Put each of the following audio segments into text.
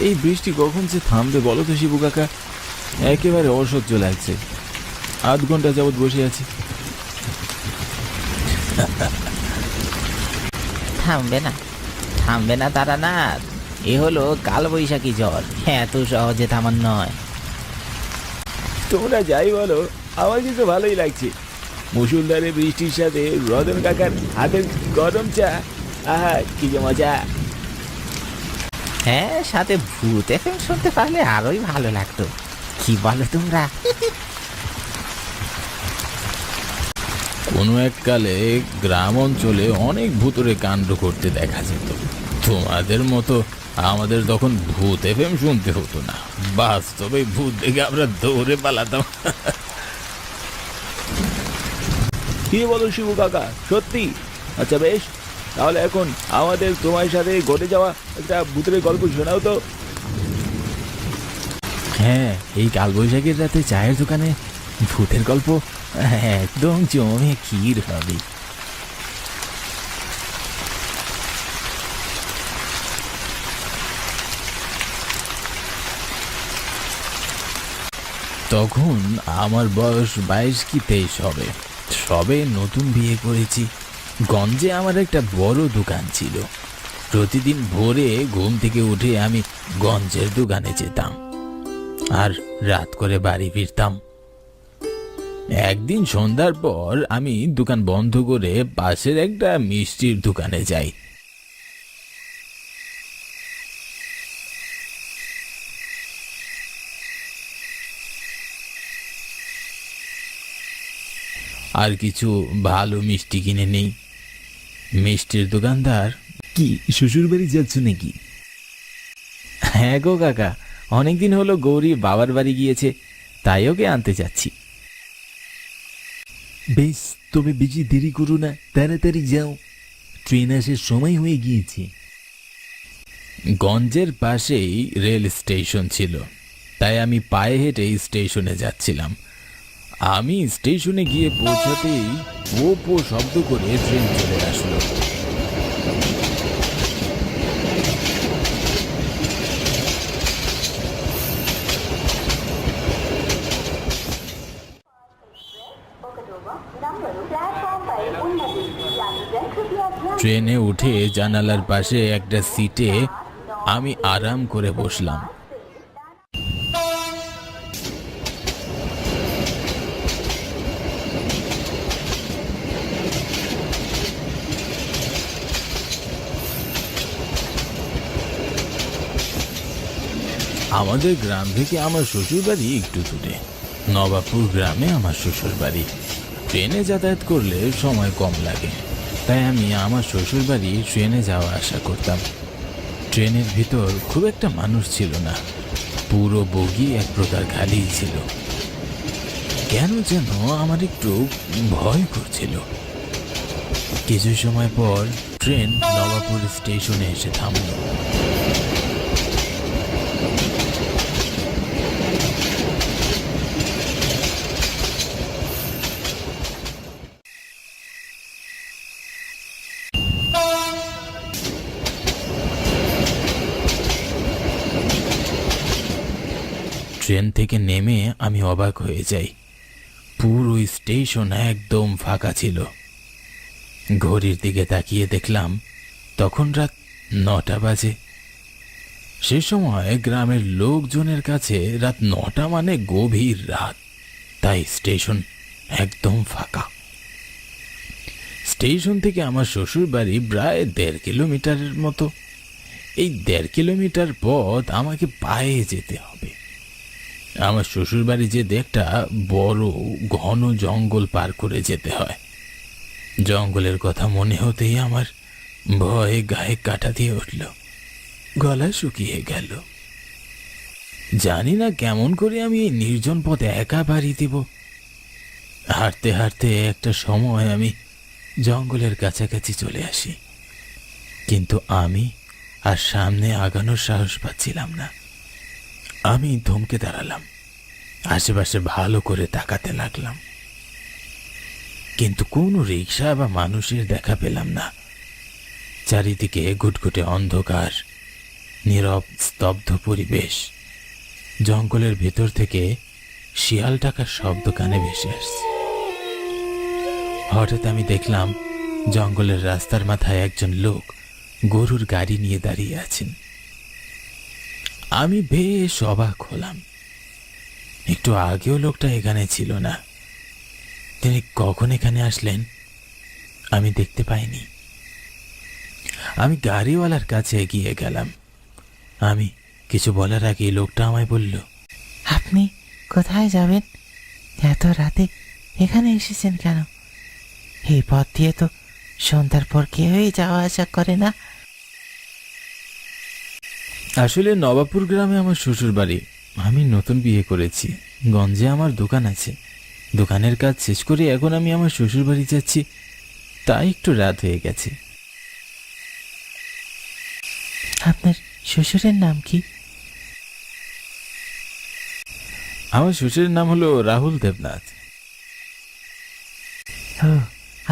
এই বৃষ্টি কখন যে থামবে বলো তো শিবু কাকা? একেবারে অসহ্য লাগছে। আধ ঘন্টা যাবৎ বসে আছি। থামবে না, থামবে না তারানাথ। এ হলো কালবৈশাখী ঝড়, এত সহজে থামার নয়। তোমরা যাই বলো, আমার কিন্তু ভালোই লাগছে। মুসুলধারে বৃষ্টির সাথে রতন কাকার হাতের গরম চা, আহা কি যে মজা। হ্যাঁ, সাথে ভূত এফএম শুনতে পারলে আরোই ভালো লাগতো। কি বলো তোমরা? কোনো এককালে গ্রাম অঞ্চলে অনেক ভূতরে কাণ্ড করতে দেখা যেত। তোমাদের মতো আমাদের তখন ভূত এফএম শুনতে হতো না, বাস্তবে ভূত দেখে আমরা দৌড়ে পালাতাম। কি বলো শিবু কাকা, সত্যি? আচ্ছা বেশ, তাহলে এখন আমাদের তোমার সাথে ঘটে যাওয়া একটা ভূতের গল্প শোনাও তো। হ্যাঁ, এই কালবৈশাখীর রাতে চায়ের দোকানে ভূতের গল্প একদম জমে ক্ষীর হবে। তখন আমার বয়স 22 কি 23 হবে। সবে নতুন বিয়ে করেছি। গঞ্জে আমার একটা বড় দোকান ছিল। প্রতিদিন ভোরে ঘুম থেকে উঠে আমি গঞ্জের দোকানে যেতাম আর রাত করে বাড়ি ফিরতাম। একদিন সন্ধ্যার পর আমি দোকান বন্ধ করে পাশের একটা মিষ্টির দোকানে যাই। আর কিছু ভালো মিষ্টি কিনে নেই। মিষ্টির দোকানদার, কি শ্বশুর বাড়ি যাচ্ছ নাকি? হ্যাঁ গো কাকা, অনেকদিন হলো গৌরী বাবার বাড়ি গিয়েছে, তাই ওকে আনতে যাচ্ছি। বেশ, তবে বেশি দেরি করো না, তাড়াতাড়ি যাও, ট্রেন আসার সময় হয়ে গিয়েছে। গঞ্জের পাশেই রেল স্টেশন ছিল, তাই আমি পায়ে হেঁটে স্টেশনে যাচ্ছিলাম। আমি স্টেশনে গিয়ে পৌঁছাতেই পো পো শব্দ করে ট্রেন চলে আসলো। ট্রেনে উঠে জানালার পাশে একটা সিটে আমি আরাম করে বসলাম। আমাদের গ্রাম থেকে আমার শ্বশুর বাড়ি একটু দূরে, নবাবপুর গ্রামে আমার শ্বশুর বাড়ি। ট্রেনে যাতায়াত করলে সময় কম লাগে, তাই আমি আমার শ্বশুর বাড়ি ট্রেনে যাওয়া আসা করতাম। ট্রেনের ভিতর খুব একটা মানুষ ছিল না, পুরো বগি এক প্রকার খালি ছিল। কেন যেন আমার একটু ভয় করছিল। কিছু সময় পর ট্রেন নবাবপুর স্টেশনে এসে থামল। ট্রেন থেকে নেমে আমি অবাক হয়ে যাই। পুরো স্টেশন একদম ফাঁকা ছিল। ঘড়ির দিকে তাকিয়ে দেখলাম তখন রাত 9টা বাজে। সে সময় গ্রামের লোকজনের কাছে রাত 9টা মানে গভীর রাত, তাই স্টেশন একদম ফাঁকা। স্টেশন থেকে আমার শ্বশুর বাড়ি প্রায় 1.5 কিলোমিটারের মতো। এই 1.5 কিলোমিটার পথ আমাকে পায়ে যেতে হবে। আমার শ্বশুর বাড়ি যেতে একটা বড় ঘন জঙ্গল পার করে যেতে হয়। জঙ্গলের কথা মনে হতেই আমার ভয়ে গায়ে কাঁটা দিয়ে উঠল, গলা শুকিয়ে গেল। জানি না কেমন করে আমি এই নির্জন পথে একা বাড়ি দিব। হাঁটতে হাঁটতে একটা সময় আমি জঙ্গলের কাছাকাছি চলে আসি, কিন্তু আমি আর সামনে আগানোর সাহস পাচ্ছিলাম না। আমি থমকে দাঁড়ালাম, আশেপাশে ভালো করে তাকাতে লাগলাম, কিন্তু কোনো রিক্সা বা মানুষের দেখা পেলাম না। চারিদিকে ঘুটঘুটে অন্ধকার, নীরব স্তব্ধ পরিবেশ। জঙ্গলের ভেতর থেকে শিয়াল ডাকার শব্দ কানে ভেসে আসছে। হঠাৎ আমি দেখলাম জঙ্গলের রাস্তার মাথায় একজন লোক গরুর গাড়ি নিয়ে দাঁড়িয়ে আছেন। আমি বেশ অবাক হলাম। একটু আগেও লোকটা এখানে ছিল না। তিনি কখন এখানে আসলেন আমি দেখতে পাইনি। আমি গাড়িওয়ালার কাছে এগিয়ে গেলাম। আমি কিছু বলার আগেই লোকটা আমায় বলল, আপনি কোথায় যাবেন? এত রাতে এখানে এসেছেন কেন? এই পথ দিয়ে তো সন্ধ্যার পর কেউই যাওয়া আসা করে না। আসলে নবাবপুর গ্রামে আমার শ্বশুর বাড়ি। আমি নতুন বিয়ে করেছি। গঞ্জে আমার দোকান আছে। দোকানের কাজ শেষ করে এখন আমি আমার শ্বশুর বাড়ি যাচ্ছি, তাই একটু রাত হয়ে গেছে। আপনার শ্বশুরের নাম কি? আমার শ্বশুরের নাম হলো রাহুল দেবনাথ। ও,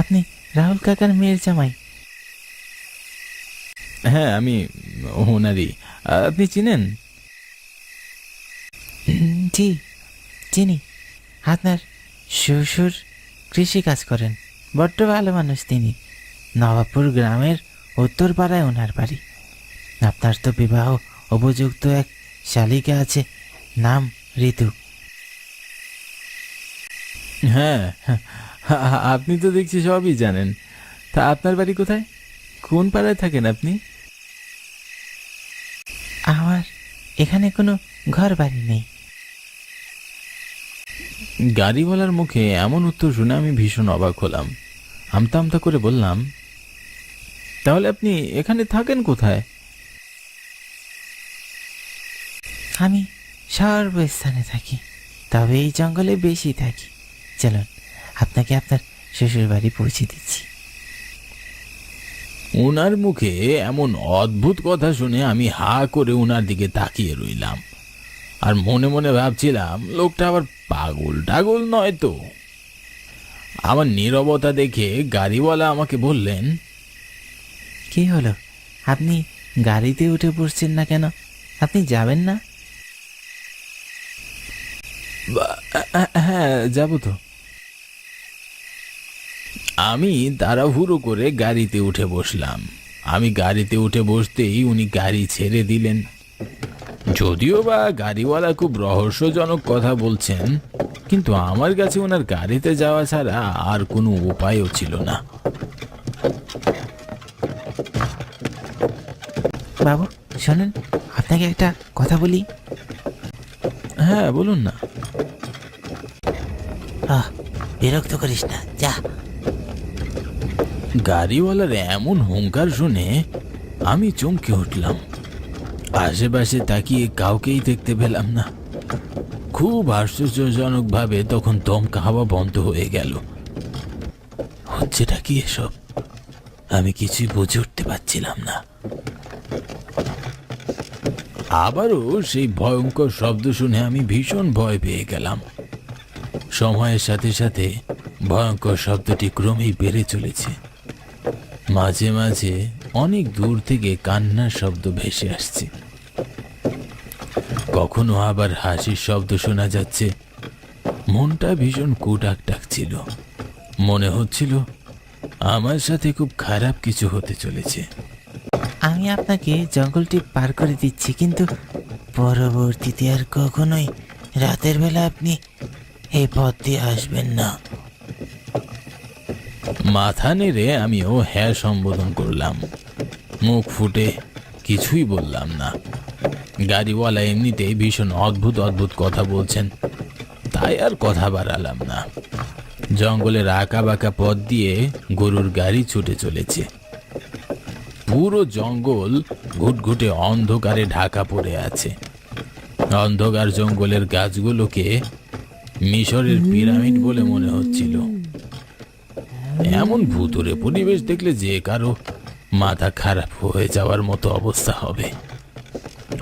আপনি রাহুল কাকার মেয়ের জামাই? হ্যাঁ, আমি ওনারই। আপনি চিনেন? জি, চিনি। আপনার শ্বশুর কৃষি কাজ করেন। বড্ড ভালো মানুষ তিনি। নবাবপুর গ্রামের উত্তর পাড়ায় ওনার বাড়ি। আপনার তো বিবাহ উপযুক্ত এক শালিকা আছে, নাম ঋতু। হ্যাঁ, আপনি তো দেখছি সবই জানেন। তা আপনার বাড়ি কোথায়? কোন পাড়ায় থাকেন আপনি? আমার এখানে কোনো ঘর বাড়ি নেই। গাড়িওয়ালার মুখে এমন উত্তর শুনে আমি ভীষণ অবাক হলাম। আমতা আমতা করে বললাম, তাহলে আপনি এখানে থাকেন কোথায়? আমি সর্বস্থানে থাকি, তবে এই জঙ্গলে বেশি থাকি। চলুন, আপনাকে আপনার শ্বশুর বাড়ি পৌঁছে দিচ্ছি। ওনার মুখে এমন অদ্ভুত কথা শুনে আমি হা করে ওনার দিকে তাকিয়ে রইলাম। আর মনে মনে ভাবছিলাম, লোকটা আবার পাগল টাগল নয় তো। আমার নীরবতা দেখে গাড়িওয়ালা আমাকে বললেন, কি হলো, আপনি গাড়িতে উঠে পড়ছেন না কেন? আপনি যাবেন না? হ্যাঁ, যাব তো। আমি তাড়াহুড়ো করে গাড়িতে উঠে বসলাম। আমি গাড়িতে উঠে বসতেই উনি গাড়ি ছেড়ে দিলেন। যদিও বা গাড়িওয়ালা খুব রহস্যজনক কথা বলছেন, কিন্তু আমার কাছে ওনার গাড়িতে যাওয়া ছাড়া আর কোনো উপায়ও ছিল না। বাবু শোনেন, আপনাকে একটা কথা বলি। হ্যাঁ, বলুন না। বিরক্ত করিস না, যা। গাড়িওয়ালার এমন হুঙ্কার শুনে আমি চমকে উঠলাম। আশেপাশে তাকিয়ে কাউকেই দেখতে পেলাম না। খুব আশ্চর্যজনকভাবে তখন দমকা হাওয়া বন্ধ হয়ে গেল। হচ্ছেটা কি এসব? আমি কিছুই বুঝে উঠতে পারছিলাম না। আবারও সেই ভয়ঙ্কর শব্দ শুনে আমি ভীষণ ভয় পেয়ে গেলাম। সময়ের সাথে সাথে ভয়ঙ্কর শব্দটি ক্রমেই বেড়ে চলেছে। মাঝে মাঝে অনেক দূর থেকে কান্নার শব্দ ভেসে আসছে। কখনো আবার হাসির শব্দ শোনা যাচ্ছে। মনটা ভীষণ কুটাক ডাকছিল। মনে হচ্ছিল আমার সাথে খুব খারাপ কিছু হতে চলেছে। আমি আপনাকে জঙ্গলটি পার করে দিচ্ছি, কিন্তু পরবর্তীতে আর কখনোই রাতের বেলা আপনি এই পথ দিয়ে আসবেন না। মাথা নেড়ে আমিও হ্যাঁ সম্বোধন করলাম। মুখ ফুটে কিছুই বললাম না। গাড়িওয়ালা এমনিতেই ভীষণ অদ্ভুত অদ্ভুত কথা বলছেন, তাই আর কথা বাড়ালাম না। জঙ্গলের আঁকা বাঁকা পথ দিয়ে গরুর গাড়ি ছুটে চলেছে। পুরো জঙ্গল ঘুটঘুটে অন্ধকারে ঢাকা পড়ে আছে। অন্ধকার জঙ্গলের গাছগুলোকে মিশরের পিরামিড বলে মনে হচ্ছিল। এমন ভুতুড়ে পরিবেশ দেখলে যে কারো মাথা খারাপ হয়ে যাওয়ার মতো অবস্থা হবে।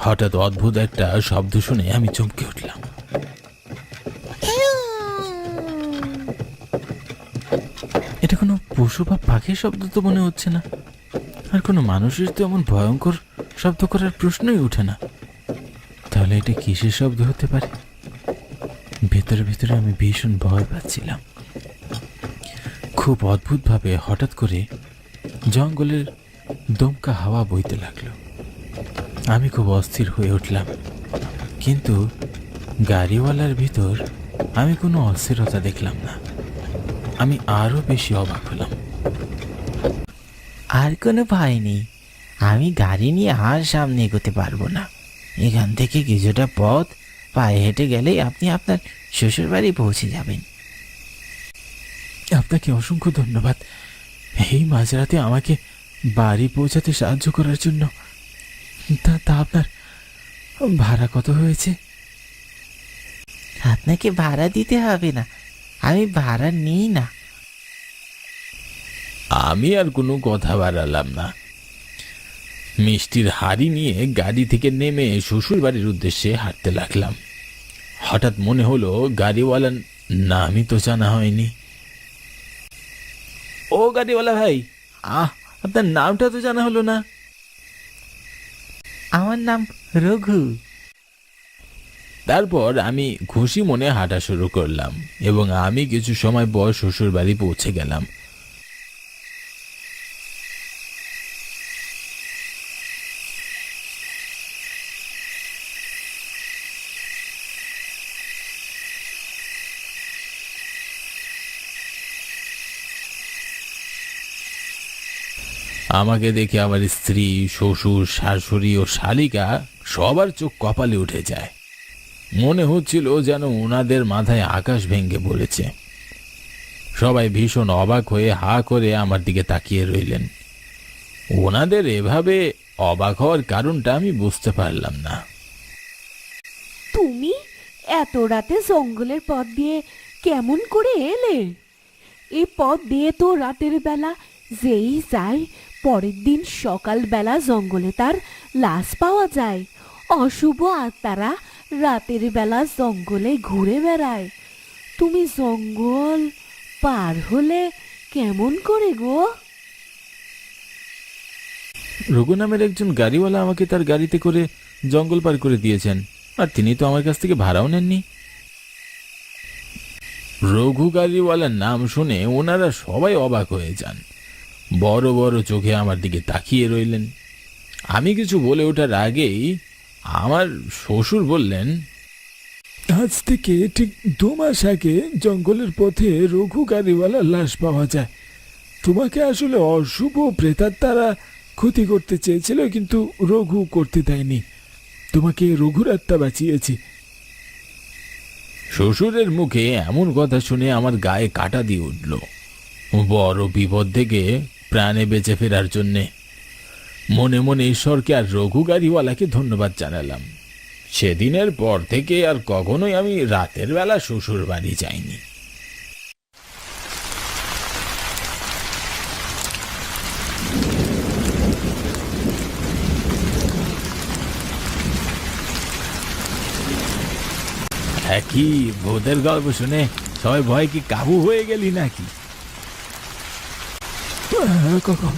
হঠাৎ অদ্ভুত একটা শব্দ শুনে আমি চমকে উঠলাম। এটা কোনো পশু বা পাখির শব্দ তো মনে হচ্ছে না। আর কোনো মানুষের তো এমন ভয়ঙ্কর শব্দ করার প্রশ্নই ওঠে না। তাহলে এটা কিসের শব্দ হতে পারে? ভেতরে ভেতরে আমি ভীষণ ভয় পাচ্ছিলাম। খুব অদ্ভুতভাবে হঠাৎ করে জঙ্গলের দমকা হাওয়া বইতে লাগলো। আমি খুব অস্থির হয়ে উঠলাম, কিন্তু গাড়িওয়ালার ভিতর আমি কোনো অস্থিরতা দেখলাম না। আমি আরো বেশি অবাক হলাম। আর কোনো ভয় নেই, আমি গাড়ি নিয়ে আর সামনে এগোতে পারবো না। এখান থেকে কিছুটা পথ পায়ে হেঁটে গেলেই আপনি আপনার শ্বশুর বাড়ি পৌঁছে যাবেন। আপনাকে অসংখ্য ধন্যবাদ এই মাঝরাতে আমাকে বাড়ি পৌঁছাতে সাহায্য করার জন্য। তা আপনার ভাড়া কত হয়েছে? আপনাকে ভাড়া দিতে হবে না, আমি ভাড়া নিই না। আমি আর কোনো কথা বাড়ালাম না। মিষ্টির হাড়ি নিয়ে গাড়ি থেকে নেমে শ্বশুর বাড়ির উদ্দেশ্যে হাঁটতে লাগলাম। হঠাৎ মনে হলো গাড়িওয়ালার নামই তো জানা হয়নি। ও গাড়িওয়ালা ভাই, আপনার নামটা তো জানা হলো না। আমার নাম রঘু। তারপর আমি খুশি মনে হাঁটা শুরু করলাম এবং আমি কিছু সময় পর শ্বশুর বাড়ি পৌঁছে গেলাম। আমাকে দেখে আমার স্ত্রী, শ্বশুর, শাশুড়ি ও শালিকা সবার চোখ কপালে উঠে যায়। মনে হচ্ছিল যেন ওনাদের মাথায় আকাশ ভেঙে পড়েছে। সবাই ভীষণ অবাক হয়ে হা করে আমার দিকে তাকিয়ে রইলেন। ওনাদের এভাবে অবাক হওয়ার কারণটা আমি বুঝতে পারলাম না। তুমি এত রাতে জঙ্গলের পথ দিয়ে কেমন করে এলে? এই পথ দিয়ে তো রাতের বেলা যেই যায়, পরের দিন সকালবেলা জঙ্গলে তার লাশ পাওয়া যায়। অশুভ আত্মারা রাতের বেলা জঙ্গলে ঘুরে বেড়ায়। তুমি জঙ্গল পার হলে কেমন করে গো? রঘু নামের একজন গাড়িওয়ালা আমাকে তার গাড়িতে করে জঙ্গল পার করে দিয়েছেন, আর তিনি তো আমার কাছ থেকে ভাড়াও নেননি। রঘু গাড়িওয়ালার নাম শুনে ওনারা সবাই অবাক হয়ে যান। বড় বড় চোখে আমার দিকে তাকিয়ে রইলেন। আমি কিছু বলে ওঠার আগেই আমার শ্বশুর বললেন, আজ থেকে ঠিক 2 মাস আগে জঙ্গলের পথে রঘু গাড়িওয়ালার লাশ পাওয়া যায়। তোমাকে আসলে অশুভ প্রেতাত্মারা ক্ষতি করতে চেয়েছিল, কিন্তু রঘু করতে দেয়নি। তোমাকে রঘুর আত্মা বাঁচিয়েছি। শ্বশুরের মুখে এমন কথা শুনে আমার গায়ে কাঁটা দিয়ে উঠল। বড় বিপদ থেকে প্রাণে বেঁচে ফেরার জন্যে মনে মনে ঈশ্বরকে আর রঘু গাড়িওয়ালাকে ধন্যবাদ জানালাম। সেদিনের পর থেকে আর কখনোই আমি রাতের বেলা শ্বশুর বাড়ি যাইনি। কি ভূতের গল্প শুনে সবাই ভয় কি কাবু হয়ে গেলি নাকি? কাকা,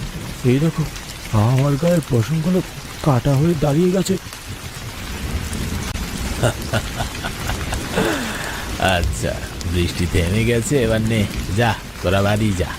এই দেখো আমার গায়ের পশমগুলো কাটা হয়ে দাঁড়িয়ে গেছে। আচ্ছা, বৃষ্টি থেমে গেছে, এবার নে, যা তোরা বাড়ি যা।